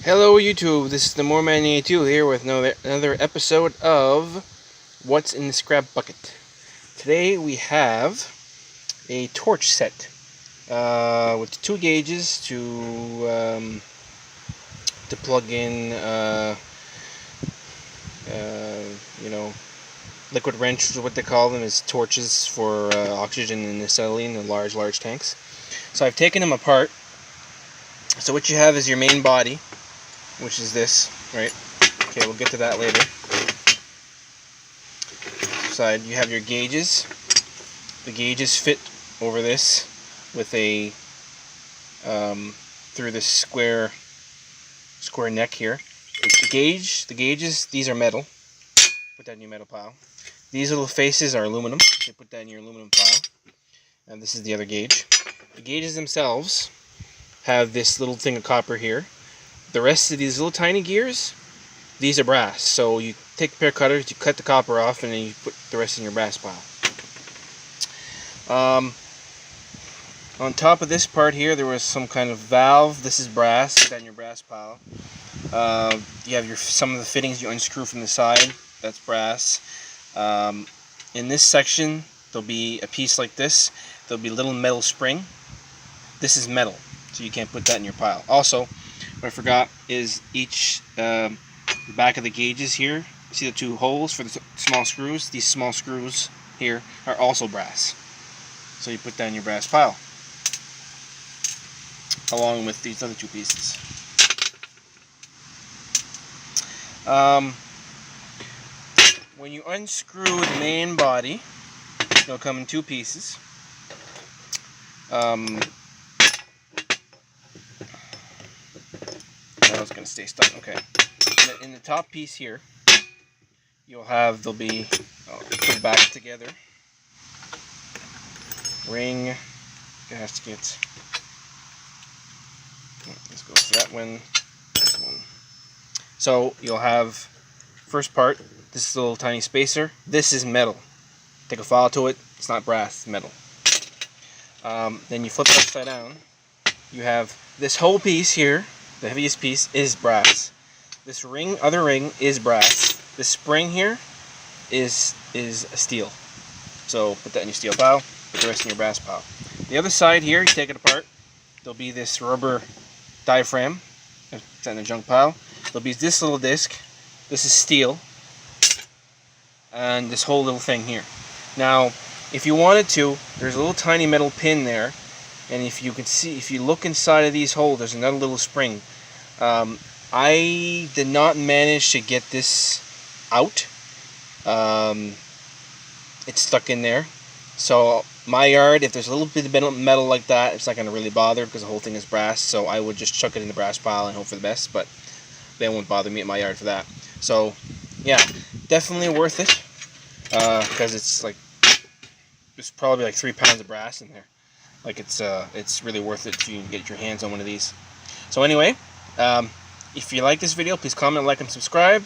Hello YouTube, this is the Moreman82 here with another episode of What's in the Scrap Bucket. Today we have a torch set with two gauges to plug in, liquid wrench is what they call them, is torches for oxygen and acetylene in large tanks. So I've taken them apart. So what you have is your main body, which is this, right? Okay, we'll get to that later. Side, you have your gauges. The gauges fit over this with a through this square neck here. The gauges, these are metal. Put that in your metal pile. These little faces are aluminum. You put that in your aluminum pile. And this is the other gauge. The gauges themselves have this little thing of copper here. The rest of these little tiny gears, these are brass. So you take a pair of cutters, you cut the copper off, and then you put the rest in your brass pile. On top of this part here, there was some kind of valve. This is brass. Put that in your brass pile. You have some of the fittings you unscrew from the side. That's brass. In this section, there'll be a piece like this. There'll be a little metal spring. This is metal, so you can't put that in your pile. Also, what I forgot is the back of the gauges here. See the two holes for the small screws? These small screws here are also brass. So you put that in your brass pile, along with these other two pieces. When you unscrew the main body, it'll come in two pieces. It's going to stay stuck. Okay. In the top piece here, there'll be put back together. Ring, gasket. This goes to that one. This one. So you'll have first part. This is a little tiny spacer. This is metal. Take a file to it. It's not brass. It's metal. Then you flip it upside down. You have this whole piece here. The heaviest piece is brass. This other ring is brass. This spring here is steel. So put that in your steel pile. Put the rest in your brass pile. The other side here, you take it apart. There'll be this rubber diaphragm. Put that in the junk pile. There'll be this little disc. This is steel. And this whole little thing here. Now, if you wanted to, there's a little tiny metal pin there. And if you look inside of these holes, there's another little spring. I did not manage to get this out. It's stuck in there. So my yard, if there's a little bit of metal like that, it's not going to really bother because the whole thing is brass. So I would just chuck it in the brass pile and hope for the best. But they won't bother me at my yard for that. So yeah, definitely worth it because there's probably like 3 pounds of brass in there. Like it's really worth it if you can get your hands on one of these. So anyway, if you like this video, please comment, like, and subscribe.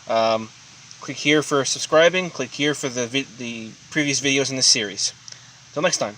Click here for subscribing. Click here for the previous videos in this series. Till next time.